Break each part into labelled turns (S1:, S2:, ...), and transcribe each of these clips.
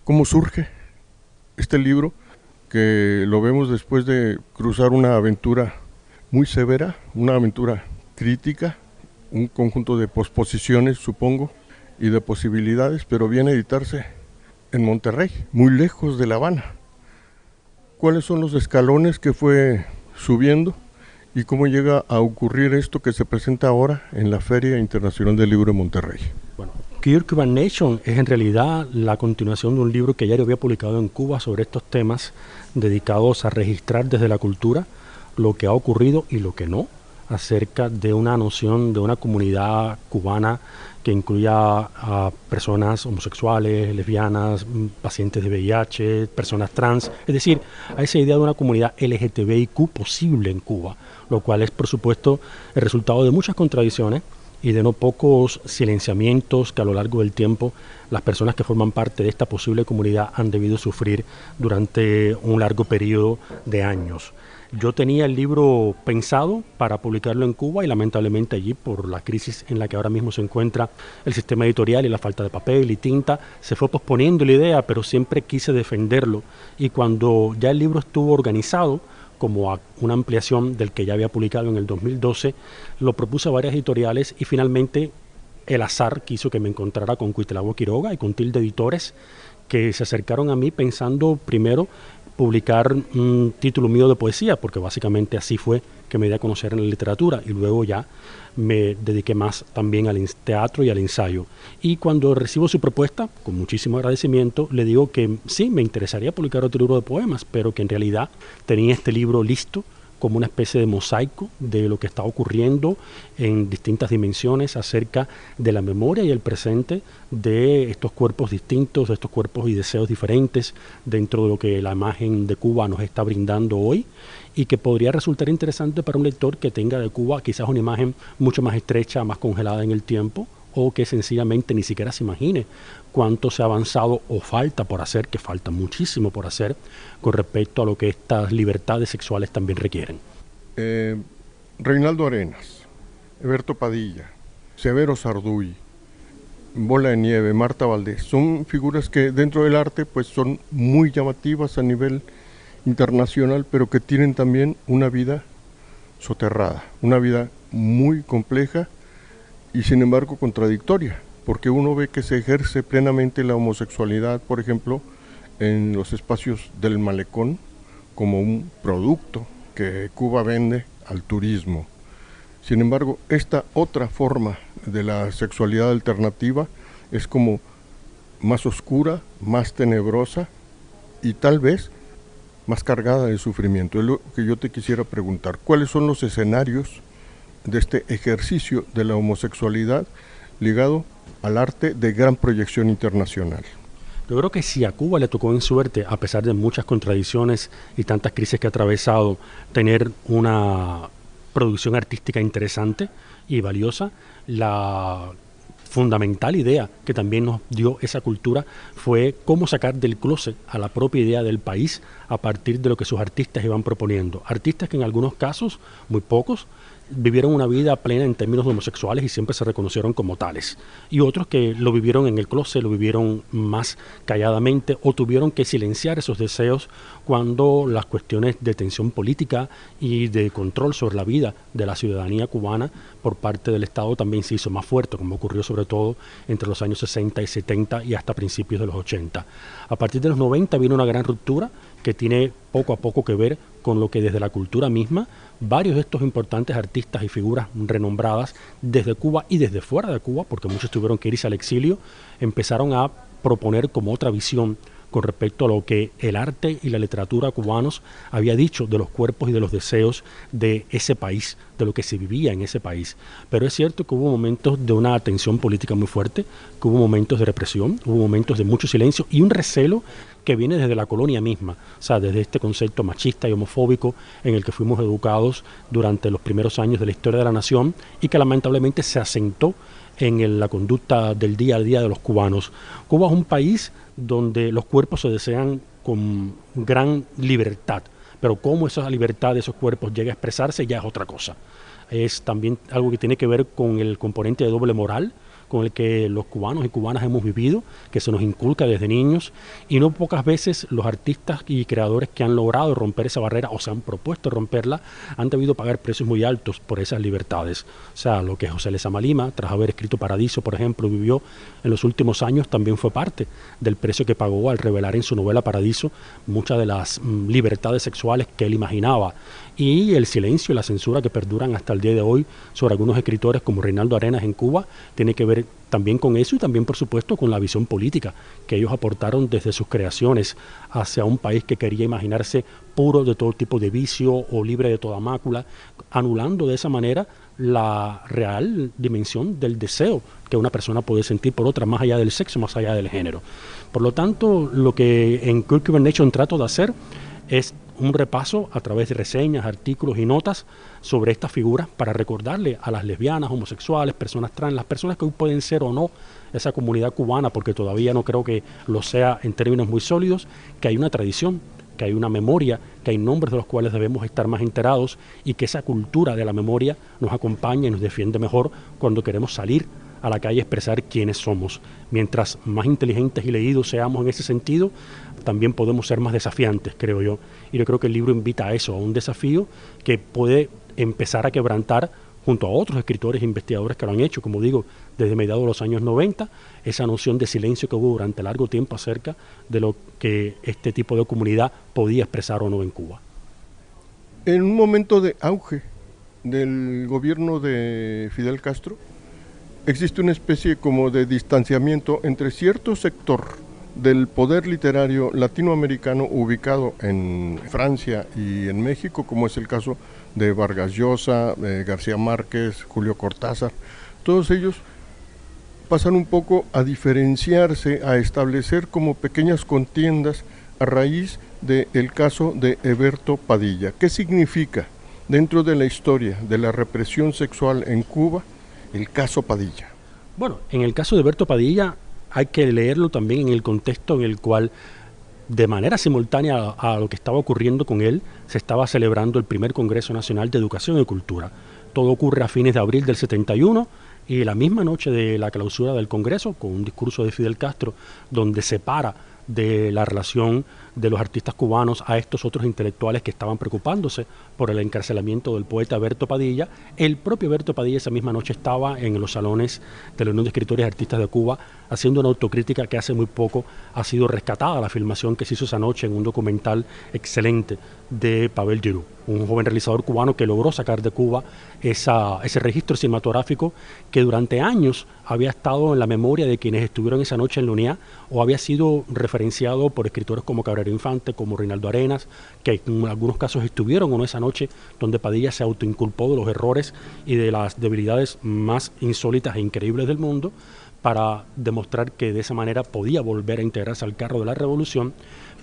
S1: ¿Cómo surge este libro? Que lo vemos después de cruzar una aventura muy severa, una aventura crítica, un conjunto de posposiciones, supongo, y de posibilidades, pero viene a editarse en Monterrey, muy lejos de La Habana. ¿Cuáles son los escalones que fue subiendo y cómo llega a ocurrir esto que se presenta ahora en la Feria Internacional del Libro de Monterrey?
S2: Bueno, Queer Cuban Nation es en realidad la continuación de un libro que ya yo había publicado en Cuba sobre estos temas dedicados a registrar desde la cultura lo que ha ocurrido y lo que no, acerca de una noción de una comunidad cubana que incluya a personas homosexuales, lesbianas, pacientes de VIH, personas trans, es decir, a esa idea de una comunidad LGTBIQ posible en Cuba, lo cual es, por supuesto, el resultado de muchas contradicciones y de no pocos silenciamientos que a lo largo del tiempo las personas que forman parte de esta posible comunidad han debido sufrir durante un largo periodo de años. Yo tenía el libro pensado para publicarlo en Cuba y lamentablemente allí, por la crisis en la que ahora mismo se encuentra el sistema editorial y la falta de papel y tinta, se fue posponiendo la idea, pero siempre quise defenderlo. Y cuando ya el libro estuvo organizado, como una ampliación del que ya había publicado en el 2012, lo propuse a varias editoriales y finalmente el azar quiso que me encontrara con Cuitlahua Quiroga y con Tilde Editores, que se acercaron a mí pensando primero publicar un título mío de poesía, porque básicamente así fue que me di a conocer en la literatura, y luego ya me dediqué más también al teatro y al ensayo. Y cuando recibo su propuesta, con muchísimo agradecimiento, le digo que sí, me interesaría publicar otro libro de poemas, pero que en realidad tenía este libro listo como una especie de mosaico de lo que está ocurriendo en distintas dimensiones acerca de la memoria y el presente de estos cuerpos distintos, de estos cuerpos y deseos diferentes dentro de lo que la imagen de Cuba nos está brindando hoy, y que podría resultar interesante para un lector que tenga de Cuba quizás una imagen mucho más estrecha, más congelada en el tiempo, o que sencillamente ni siquiera se imagine cuánto se ha avanzado o falta por hacer, que falta muchísimo por hacer con respecto a lo que estas libertades sexuales también requieren.
S1: Reinaldo Arenas, Eberto Padilla, Severo Sarduy, Bola de Nieve, Marta Valdés, son figuras que dentro del arte pues son muy llamativas a nivel internacional, pero que tienen también una vida soterrada, una vida muy compleja y sin embargo contradictoria, porque uno ve que se ejerce plenamente la homosexualidad, por ejemplo, en los espacios del malecón, como un producto que Cuba vende al turismo. Sin embargo, esta otra forma de la sexualidad alternativa es como más oscura, más tenebrosa y tal vez más cargada de sufrimiento. Es lo que yo te quisiera preguntar. ¿Cuáles son los escenarios de este ejercicio de la homosexualidad ligado al arte de gran proyección internacional?
S2: Yo creo que si a Cuba le tocó en suerte, a pesar de muchas contradicciones y tantas crisis que ha atravesado, tener una producción artística interesante y valiosa, la fundamental idea que también nos dio esa cultura fue cómo sacar del closet a la propia idea del país a partir de lo que sus artistas iban proponiendo. Artistas que en algunos casos, muy pocos, vivieron una vida plena en términos homosexuales y siempre se reconocieron como tales. Y otros que lo vivieron en el closet, lo vivieron más calladamente o tuvieron que silenciar esos deseos cuando las cuestiones de tensión política y de control sobre la vida de la ciudadanía cubana por parte del Estado también se hizo más fuerte, como ocurrió sobre todo entre los años 60 y 70 y hasta principios de los 80. A partir de los 90 vino una gran ruptura que tiene poco a poco que ver con lo que desde la cultura misma varios de estos importantes artistas y figuras renombradas desde Cuba y desde fuera de Cuba, porque muchos tuvieron que irse al exilio, empezaron a proponer como otra visión con respecto a lo que el arte y la literatura cubanos había dicho de los cuerpos y de los deseos de ese país, de lo que se vivía en ese país. Pero es cierto que hubo momentos de una tensión política muy fuerte, que hubo momentos de represión, hubo momentos de mucho silencio y un recelo que viene desde la colonia misma, o sea, desde este concepto machista y homofóbico en el que fuimos educados durante los primeros años de la historia de la nación y que lamentablemente se asentó en la conducta del día a día de los cubanos. Cuba es un país donde los cuerpos se desean con gran libertad, pero cómo esa libertad de esos cuerpos llega a expresarse ya es otra cosa. Es también algo que tiene que ver con el componente de doble moral, con el que los cubanos y cubanas hemos vivido, que se nos inculca desde niños, y no pocas veces los artistas y creadores que han logrado romper esa barrera o se han propuesto romperla han debido pagar precios muy altos por esas libertades. O sea, lo que José Lezama Lima, tras haber escrito Paradiso, por ejemplo, vivió en los últimos años, también fue parte del precio que pagó al revelar en su novela Paradiso muchas de las libertades sexuales que él imaginaba, y el silencio y la censura que perduran hasta el día de hoy sobre algunos escritores como Reinaldo Arenas en Cuba tiene que ver también con eso y también, por supuesto, con la visión política que ellos aportaron desde sus creaciones hacia un país que quería imaginarse puro de todo tipo de vicio o libre de toda mácula, anulando de esa manera la real dimensión del deseo que una persona puede sentir por otra, más allá del sexo, más allá del género. Por lo tanto, lo que en Queer Cuban Nation trato de hacer es un repaso a través de reseñas, artículos y notas sobre estas figuras para recordarle a las lesbianas, homosexuales, personas trans, las personas que hoy pueden ser o no esa comunidad cubana, porque todavía no creo que lo sea en términos muy sólidos, que hay una tradición, que hay una memoria, que hay nombres de los cuales debemos estar más enterados y que esa cultura de la memoria nos acompaña y nos defiende mejor cuando queremos salir a la calle a expresar quiénes somos. Mientras más inteligentes y leídos seamos en ese sentido, también podemos ser más desafiantes, creo yo. Y yo creo que el libro invita a eso, a un desafío que puede empezar a quebrantar, junto a otros escritores e investigadores que lo han hecho, como digo, desde mediados de los años 90, esa noción de silencio que hubo durante largo tiempo acerca de lo que este tipo de comunidad podía expresar o no en Cuba.
S1: En un momento de auge del gobierno de Fidel Castro, existe una especie como de distanciamiento entre cierto sector del poder literario latinoamericano ubicado en Francia y en México, como es el caso de Vargas Llosa, García Márquez, Julio Cortázar. Todos ellos pasan un poco a diferenciarse, a establecer como pequeñas contiendas a raíz del caso de Eberto Padilla. ¿Qué significa dentro de la historia de la represión sexual en Cuba el caso Padilla?
S2: Bueno, en el caso de Eberto Padilla hay que leerlo también en el contexto en el cual, de manera simultánea a lo que estaba ocurriendo con él, se estaba celebrando el primer Congreso Nacional de Educación y Cultura. Todo ocurre a fines de abril del 71 y la misma noche de la clausura del Congreso, con un discurso de Fidel Castro donde separa de la relación de los artistas cubanos a estos otros intelectuales que estaban preocupándose por el encarcelamiento del poeta Eberto Padilla. El propio Eberto Padilla esa misma noche estaba en los salones de la Unión de Escritores y Artistas de Cuba haciendo una autocrítica que hace muy poco ha sido rescatada, la filmación que se hizo esa noche en un documental excelente de Pavel Giroux, un joven realizador cubano que logró sacar de Cuba ese registro cinematográfico que durante años había estado en la memoria de quienes estuvieron esa noche en la UNIA o había sido referenciado por escritores como Cabrera Infante, como Reinaldo Arenas, que en algunos casos estuvieron o no esa noche, donde Padilla se autoinculpó de los errores y de las debilidades más insólitas e increíbles del mundo para demostrar que de esa manera podía volver a integrarse al carro de la revolución,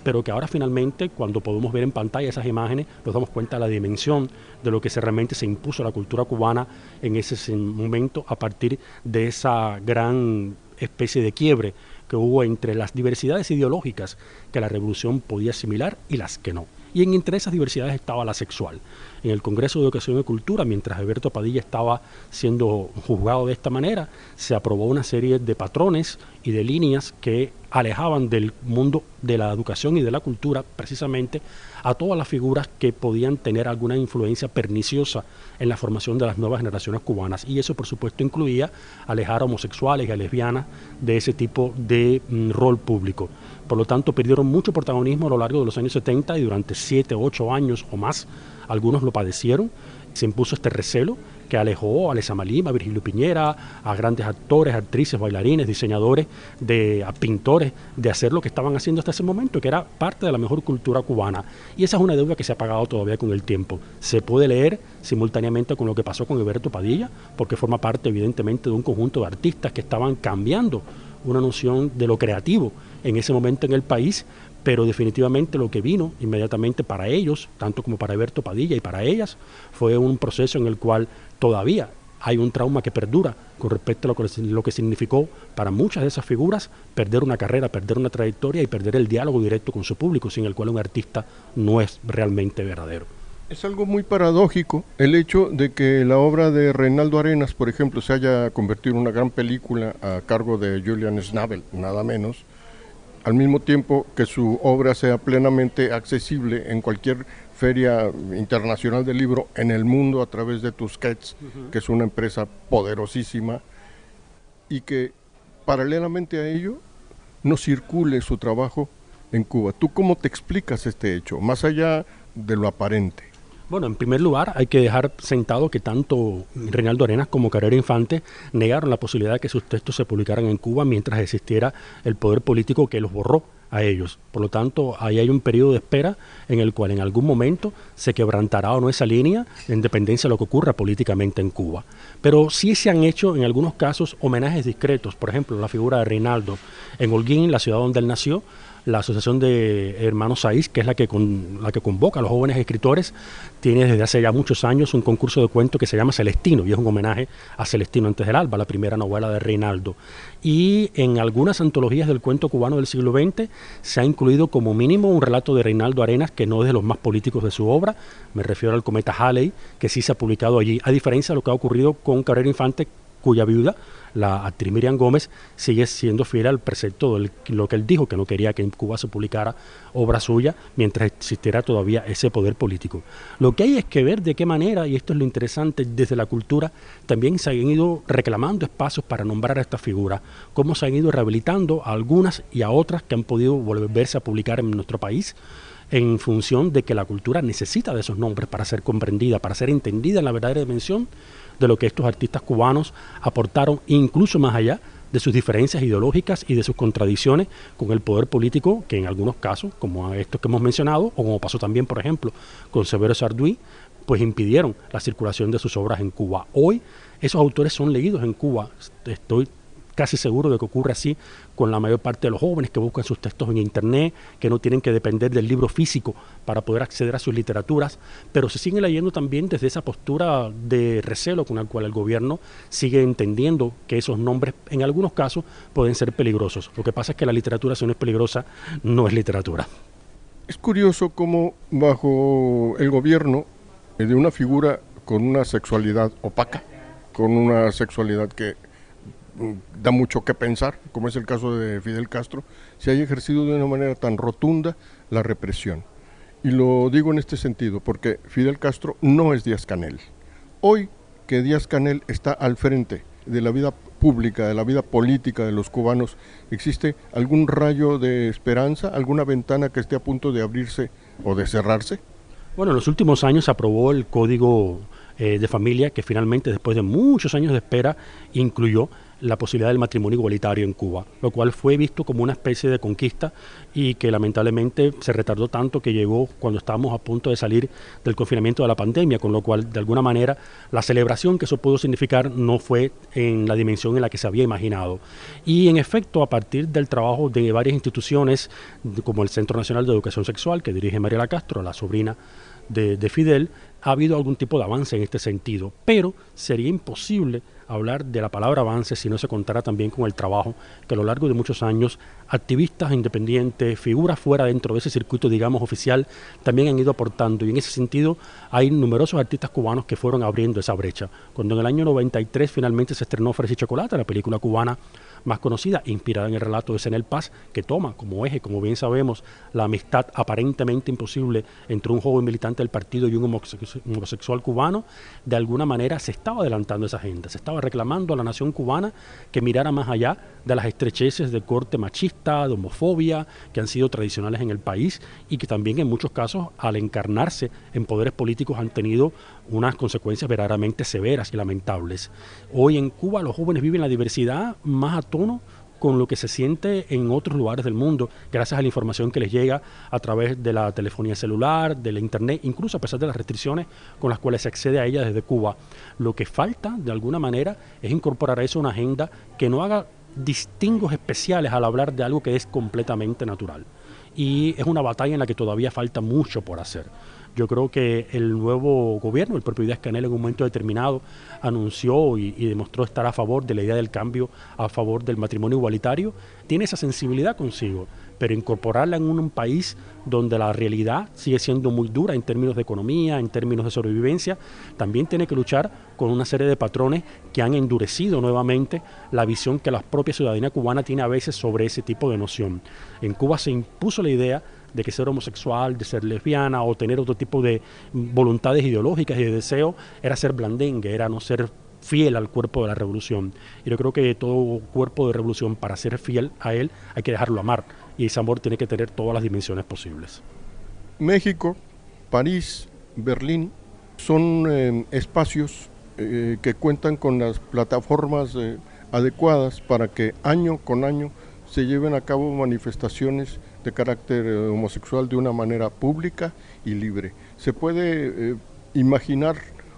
S2: pero que ahora finalmente, cuando podemos ver en pantalla esas imágenes, nos damos cuenta de la dimensión de lo que realmente se impuso a la cultura cubana en ese momento a partir de esa gran especie de quiebre que hubo entre las diversidades ideológicas que la revolución podía asimilar y las que no. Y entre esas diversidades estaba la sexual. En el Congreso de Educación y Cultura, mientras Eberto Padilla estaba siendo juzgado de esta manera, se aprobó una serie de patrones y de líneas que alejaban del mundo de la educación y de la cultura precisamente a todas las figuras que podían tener alguna influencia perniciosa en la formación de las nuevas generaciones cubanas. Y eso, por supuesto, incluía alejar a homosexuales y a lesbianas de ese tipo de rol público. Por lo tanto, perdieron mucho protagonismo a lo largo de los años 70 y durante 7, 8 años o más, algunos lo padecieron. Se impuso este recelo que alejó a Lezama Lima, a Virgilio Piñera, a grandes actores, actrices, bailarines, diseñadores, a pintores, de hacer lo que estaban haciendo hasta ese momento, que era parte de la mejor cultura cubana. Y esa es una deuda que se ha pagado todavía con el tiempo. Se puede leer simultáneamente con lo que pasó con Eberto Padilla, porque forma parte evidentemente de un conjunto de artistas que estaban cambiando una noción de lo creativo en ese momento en el país, pero definitivamente lo que vino inmediatamente para ellos, tanto como para Eberto Padilla y para ellas, fue un proceso en el cual todavía hay un trauma que perdura con respecto a lo que significó para muchas de esas figuras perder una carrera, perder una trayectoria y perder el diálogo directo con su público, sin el cual un artista no es realmente verdadero.
S1: Es algo muy paradójico el hecho de que la obra de Reinaldo Arenas, por ejemplo, se haya convertido en una gran película a cargo de Julian Schnabel, nada menos, al mismo tiempo que su obra sea plenamente accesible en cualquier feria internacional del libro en el mundo a través de Tusquets, que es una empresa poderosísima, y que paralelamente a ello no circule su trabajo en Cuba. ¿Tú cómo te explicas este hecho, más allá de lo aparente?
S2: Bueno, en primer lugar, hay que dejar sentado que tanto Reinaldo Arenas como Carrera Infante negaron la posibilidad de que sus textos se publicaran en Cuba mientras existiera el poder político que los borró a ellos. Por lo tanto, ahí hay un periodo de espera en el cual en algún momento se quebrantará o no esa línea en dependencia de lo que ocurra políticamente en Cuba. Pero sí se han hecho en algunos casos homenajes discretos. Por ejemplo, la figura de Reinaldo en Holguín, la ciudad donde él nació. La Asociación de Hermanos Saiz, que es la que convoca a los jóvenes escritores, tiene desde hace ya muchos años un concurso de cuentos que se llama Celestino, y es un homenaje a Celestino antes del alba, la primera novela de Reinaldo. Y en algunas antologías del cuento cubano del siglo XX se ha incluido como mínimo un relato de Reinaldo Arenas, que no es de los más políticos de su obra, me refiero al Cometa Halley, que sí se ha publicado allí, a diferencia de lo que ha ocurrido con Carrera Infante, cuya viuda, la actriz Miriam Gómez, sigue siendo fiel al precepto de lo que él dijo, que no quería que en Cuba se publicara obra suya mientras existiera todavía ese poder político. Lo que hay es que ver de qué manera, y esto es lo interesante, desde la cultura también se han ido reclamando espacios para nombrar a estas figuras, cómo se han ido rehabilitando a algunas y a otras que han podido volverse a publicar en nuestro país, en función de que la cultura necesita de esos nombres para ser comprendida, para ser entendida en la verdadera dimensión de lo que estos artistas cubanos aportaron, incluso más allá de sus diferencias ideológicas y de sus contradicciones con el poder político, que en algunos casos, como estos que hemos mencionado, o como pasó también, por ejemplo, con Severo Sarduy, pues impidieron la circulación de sus obras en Cuba. Hoy esos autores son leídos en Cuba. Estoy casi seguro de que ocurre así con la mayor parte de los jóvenes que buscan sus textos en internet, que no tienen que depender del libro físico para poder acceder a sus literaturas, pero se siguen leyendo también desde esa postura de recelo con la cual el gobierno sigue entendiendo que esos nombres en algunos casos pueden ser peligrosos. Lo que pasa es que la literatura, si no es peligrosa, no es literatura.
S1: Es curioso cómo bajo el gobierno de una figura con una sexualidad opaca, con una sexualidad que da mucho que pensar, como es el caso de Fidel Castro, se haya ejercido de una manera tan rotunda la represión. Y lo digo en este sentido, porque Fidel Castro no es Díaz-Canel. Hoy que Díaz-Canel está al frente de la vida pública, de la vida política de los cubanos, ¿existe algún rayo de esperanza, alguna ventana que esté a punto de abrirse o de cerrarse?
S2: Bueno, en los últimos años se aprobó el Código de Familia, que finalmente, después de muchos años de espera, incluyó la posibilidad del matrimonio igualitario en Cuba, lo cual fue visto como una especie de conquista y que lamentablemente se retardó tanto que llegó cuando estábamos a punto de salir del confinamiento de la pandemia, con lo cual de alguna manera la celebración que eso pudo significar no fue en la dimensión en la que se había imaginado. Y en efecto, a partir del trabajo de varias instituciones como el Centro Nacional de Educación Sexual, que dirige Mariela Castro, la sobrina de Fidel, ha habido algún tipo de avance en este sentido, pero sería imposible hablar de la palabra avance si no se contara también con el trabajo que a lo largo de muchos años activistas independientes, figuras fuera dentro de ese circuito, digamos, oficial, también han ido aportando, y en ese sentido hay numerosos artistas cubanos que fueron abriendo esa brecha. Cuando en el año 93 finalmente se estrenó Fresa y Chocolate, la película cubana más conocida, inspirada en el relato de Zenel Paz, que toma como eje, como bien sabemos, la amistad aparentemente imposible entre un joven militante del partido y un homosexual cubano, de alguna manera se estaba adelantando esa agenda, se estaba reclamando a la nación cubana que mirara más allá de las estrecheces de corte machista, de homofobia, que han sido tradicionales en el país y que también en muchos casos, al encarnarse en poderes políticos, han tenido unas consecuencias verdaderamente severas y lamentables. Hoy en Cuba los jóvenes viven la diversidad más a tono con lo que se siente en otros lugares del mundo, gracias a la información que les llega a través de la telefonía celular, de la internet, incluso a pesar de las restricciones con las cuales se accede a ella desde Cuba. Lo que falta, de alguna manera, es incorporar a eso una agenda que no haga distingos especiales al hablar de algo que es completamente natural. Y es una batalla en la que todavía falta mucho por hacer. Yo creo que el nuevo gobierno, el propio Díaz-Canel, en un momento determinado anunció y demostró estar a favor de la idea del cambio, a favor del matrimonio igualitario. Tiene esa sensibilidad consigo, pero incorporarla en un país donde la realidad sigue siendo muy dura en términos de economía, en términos de sobrevivencia, también tiene que luchar con una serie de patrones que han endurecido nuevamente la visión que la propia ciudadanía cubana tiene a veces sobre ese tipo de noción. En Cuba se impuso la idea de que ser homosexual, de ser lesbiana o tener otro tipo de voluntades ideológicas y de deseo era ser blandengue, era no ser fiel al cuerpo de la revolución. Y yo creo que todo cuerpo de revolución, para ser fiel a él, hay que dejarlo amar. Y ese amor tiene que tener todas las dimensiones posibles.
S1: México, París, Berlín son espacios que cuentan con las plataformas adecuadas para que año con año se lleven a cabo manifestaciones de carácter homosexual de una manera pública y libre. ¿Se puede imaginar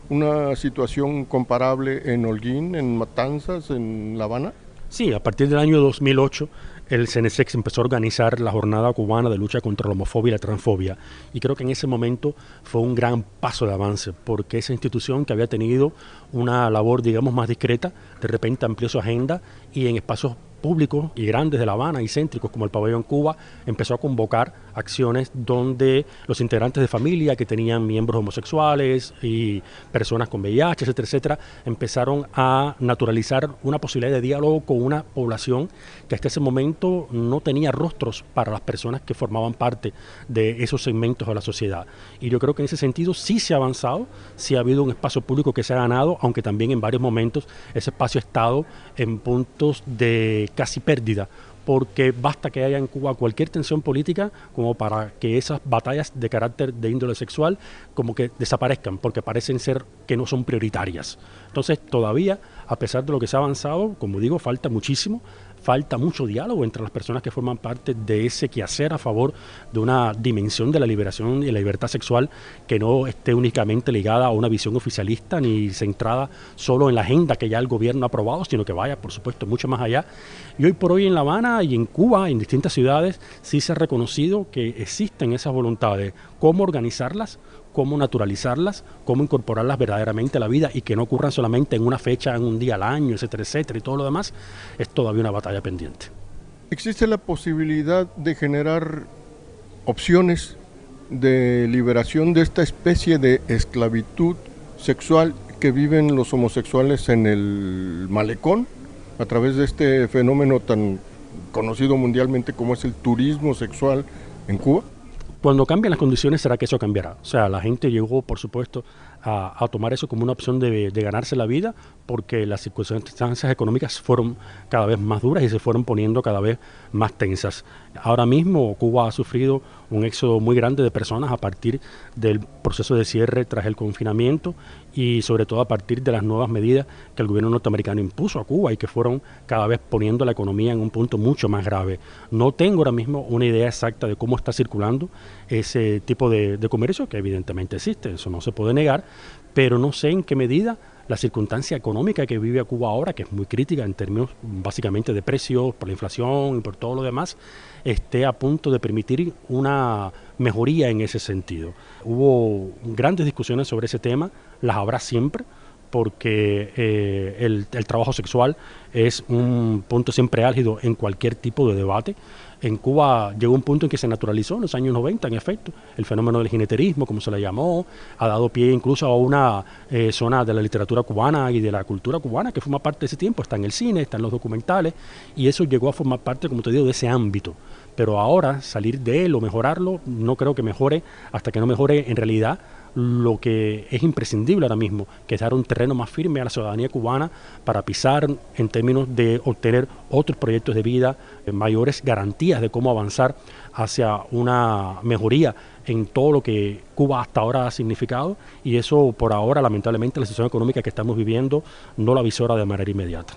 S1: una situación comparable en Holguín, en Matanzas, en La Habana?
S2: Sí, a partir del año 2008 el CNSEX empezó a organizar la Jornada Cubana de Lucha contra la Homofobia y la Transfobia, y creo que en ese momento fue un gran paso de avance, porque esa institución, que había tenido una labor, digamos, más discreta, de repente amplió su agenda y en espacios públicos y grandes de La Habana y céntricos como el Pabellón Cuba empezó a convocar acciones donde los integrantes de familia que tenían miembros homosexuales y personas con VIH, etcétera, etcétera, empezaron a naturalizar una posibilidad de diálogo con una población que hasta ese momento no tenía rostros para las personas que formaban parte de esos segmentos de la sociedad. Y yo creo que en ese sentido sí se ha avanzado, sí ha habido un espacio público que se ha ganado, aunque también en varios momentos ese espacio ha estado en puntos de casi pérdida, porque basta que haya en Cuba cualquier tensión política como para que esas batallas de carácter de índole sexual como que desaparezcan, porque parecen ser que no son prioritarias. Entonces todavía, a pesar de lo que se ha avanzado, como digo, falta muchísimo, falta mucho diálogo entre las personas que forman parte de ese quehacer a favor de una dimensión de la liberación y la libertad sexual que no esté únicamente ligada a una visión oficialista ni centrada solo en la agenda que ya el gobierno ha aprobado, sino que vaya, por supuesto, mucho más allá. Y hoy por hoy en La Habana y en Cuba, en distintas ciudades, sí se ha reconocido que existen esas voluntades. ¿Cómo organizarlas? Cómo naturalizarlas, cómo incorporarlas verdaderamente a la vida y que no ocurran solamente en una fecha, en un día al año, etcétera, etcétera, y todo lo demás, es todavía una batalla pendiente.
S1: ¿Existe la posibilidad de generar opciones de liberación de esta especie de esclavitud sexual que viven los homosexuales en el malecón a través de este fenómeno tan conocido mundialmente como es el turismo sexual en Cuba?
S2: Cuando cambien las condiciones, será que eso cambiará. O sea, la gente llegó, por supuesto, a tomar eso como una opción de ganarse la vida, porque las circunstancias económicas fueron cada vez más duras y se fueron poniendo cada vez más tensas. Ahora mismo Cuba ha sufrido un éxodo muy grande de personas a partir del proceso de cierre tras el confinamiento y sobre todo a partir de las nuevas medidas que el gobierno norteamericano impuso a Cuba y que fueron cada vez poniendo la economía en un punto mucho más grave. No tengo ahora mismo una idea exacta de cómo está circulando ese tipo de comercio, que evidentemente existe, eso no se puede negar, pero no sé en qué medida la circunstancia económica que vive Cuba ahora, que es muy crítica en términos básicamente de precios, por la inflación y por todo lo demás, esté a punto de permitir una mejoría en ese sentido. Hubo grandes discusiones sobre ese tema, las habrá siempre, porque el trabajo sexual es un punto siempre álgido en cualquier tipo de debate. En Cuba llegó un punto en que se naturalizó en los años 90, en efecto, el fenómeno del jineterismo, como se le llamó, ha dado pie incluso a una zona de la literatura cubana y de la cultura cubana que forma parte de ese tiempo, está en el cine, está en los documentales, y eso llegó a formar parte, como te digo, de ese ámbito. Pero ahora salir de él o mejorarlo, no creo que mejore hasta que no mejore en realidad lo que es imprescindible ahora mismo, que es dar un terreno más firme a la ciudadanía cubana para pisar en términos de obtener otros proyectos de vida, mayores garantías de cómo avanzar hacia una mejoría en todo lo que Cuba hasta ahora ha significado, y eso por ahora lamentablemente la situación económica que estamos viviendo no lo avisora de manera inmediata.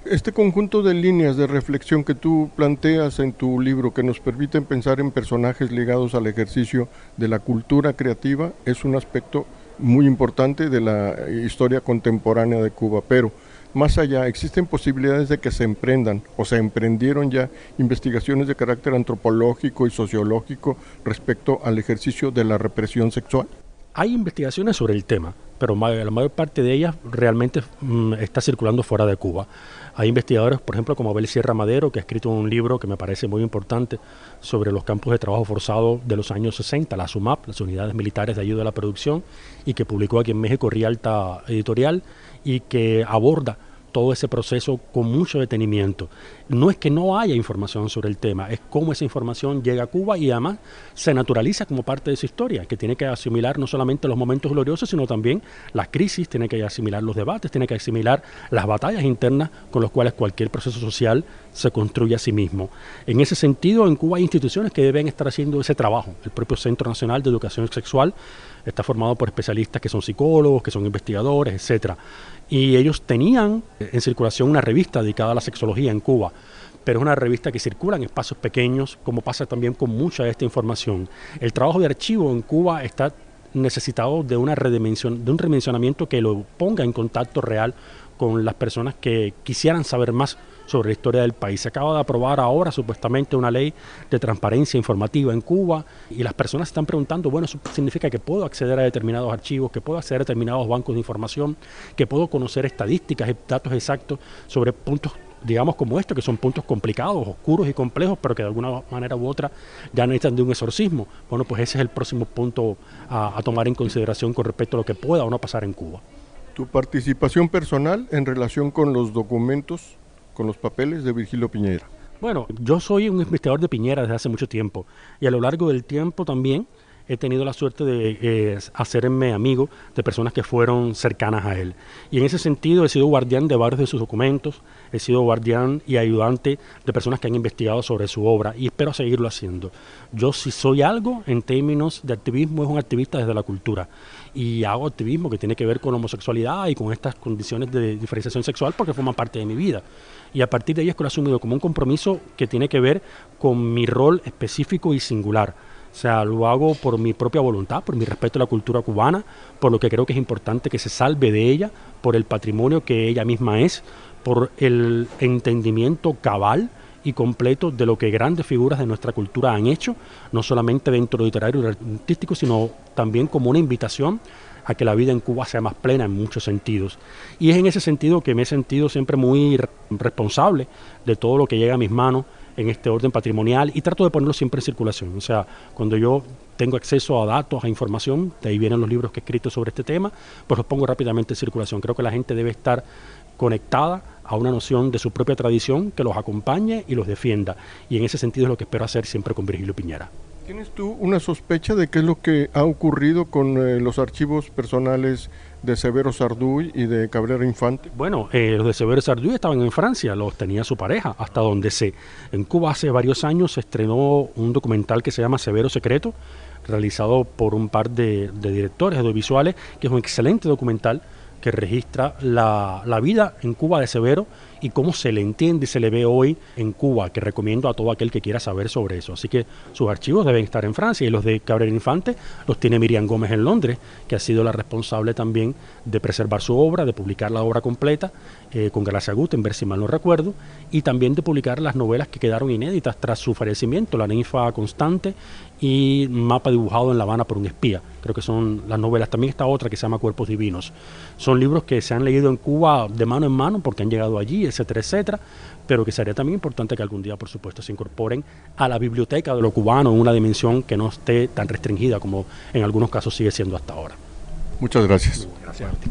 S1: Este conjunto de líneas de reflexión que tú planteas en tu libro, que nos permiten pensar en personajes ligados al ejercicio de la cultura creativa, es un aspecto muy importante de la historia contemporánea de Cuba. Pero más allá, ¿existen posibilidades de que se emprendan o se emprendieron ya investigaciones de carácter antropológico y sociológico respecto al ejercicio de la represión sexual?
S2: Hay investigaciones sobre el tema, pero la mayor parte de ellas realmente está circulando fuera de Cuba. Hay investigadores, por ejemplo, como Abel Sierra Madero, que ha escrito un libro que me parece muy importante sobre los campos de trabajo forzado de los años 60, la SUMAP, las Unidades Militares de Ayuda a la Producción, y que publicó aquí en México Rialta Editorial, y que aborda todo ese proceso con mucho detenimiento. No es que no haya información sobre el tema, es cómo esa información llega a Cuba y además se naturaliza como parte de su historia, que tiene que asimilar no solamente los momentos gloriosos, sino también las crisis, tiene que asimilar los debates, tiene que asimilar las batallas internas con las cuales cualquier proceso social se construye a sí mismo. En ese sentido, en Cuba hay instituciones que deben estar haciendo ese trabajo. El propio Centro Nacional de Educación Sexual está formado por especialistas que son psicólogos, que son investigadores, etcétera. Y ellos tenían en circulación una revista dedicada a la sexología en Cuba, pero es una revista que circula en espacios pequeños, como pasa también con mucha de esta información. El trabajo de archivo en Cuba está necesitado de un redimensionamiento que lo ponga en contacto real con las personas que quisieran saber más sobre la historia del país. Se acaba de aprobar ahora supuestamente una ley de transparencia informativa en Cuba y las personas se están preguntando, bueno, eso significa que puedo acceder a determinados archivos, que puedo acceder a determinados bancos de información, que puedo conocer estadísticas y datos exactos sobre puntos, digamos, como esto, que son puntos complicados, oscuros y complejos, pero que de alguna manera u otra ya necesitan de un exorcismo. Bueno, pues ese es el próximo punto a tomar en consideración con respecto a lo que pueda o no pasar en Cuba.
S1: Tu participación personal en relación con los documentos, con los papeles de Virgilio Piñera.
S2: Bueno, yo soy un investigador de Piñera desde hace mucho tiempo y a lo largo del tiempo también he tenido la suerte de hacerme amigo de personas que fueron cercanas a él. Y en ese sentido he sido guardián de varios de sus documentos, he sido guardián y ayudante de personas que han investigado sobre su obra y espero seguirlo haciendo. Yo, si soy algo en términos de activismo, es un activista desde la cultura. Y hago activismo que tiene que ver con la homosexualidad y con estas condiciones de diferenciación sexual porque forman parte de mi vida. Y a partir de ahí es que lo he asumido como un compromiso que tiene que ver con mi rol específico y singular. O sea, lo hago por mi propia voluntad, por mi respeto a la cultura cubana, por lo que creo que es importante que se salve de ella, por el patrimonio que ella misma es, por el entendimiento cabal y completo de lo que grandes figuras de nuestra cultura han hecho, no solamente dentro de literario y artístico, sino también como una invitación a que la vida en Cuba sea más plena en muchos sentidos. Y es en ese sentido que me he sentido siempre muy responsable de todo lo que llega a mis manos en este orden patrimonial y trato de ponerlo siempre en circulación. O sea, cuando yo tengo acceso a datos, a información, de ahí vienen los libros que he escrito sobre este tema, pues los pongo rápidamente en circulación. Creo que la gente debe estar conectada a una noción de su propia tradición que los acompañe y los defienda. Y en ese sentido es lo que espero hacer siempre con Virgilio Piñera.
S1: ¿Tienes tú una sospecha de qué es lo que ha ocurrido con los archivos personales de Severo Sarduy y de Cabrera Infante?
S2: Bueno, los de Severo Sarduy estaban en Francia, los tenía su pareja, hasta donde sé. En Cuba hace varios años se estrenó un documental que se llama Severo Secreto, realizado por un par de directores audiovisuales, que es un excelente documental que registra la vida en Cuba de Severo y cómo se le entiende y se le ve hoy en Cuba, que recomiendo a todo aquel que quiera saber sobre eso. Así que sus archivos deben estar en Francia y los de Cabrera Infante los tiene Miriam Gómez en Londres, que ha sido la responsable también de preservar su obra, de publicar la obra completa, con Gracia Gutenberg, si mal no recuerdo, y también de publicar las novelas que quedaron inéditas tras su fallecimiento, La ninfa constante y Mapa dibujado en La Habana por un espía. Creo que son las novelas. También está otra que se llama Cuerpos divinos. Son libros que se han leído en Cuba de mano en mano porque han llegado allí, etcétera, etcétera, pero que sería también importante que algún día, por supuesto, se incorporen a la biblioteca de lo cubano en una dimensión que no esté tan restringida como en algunos casos sigue siendo hasta ahora.
S1: Muchas gracias.
S2: Gracias a ti.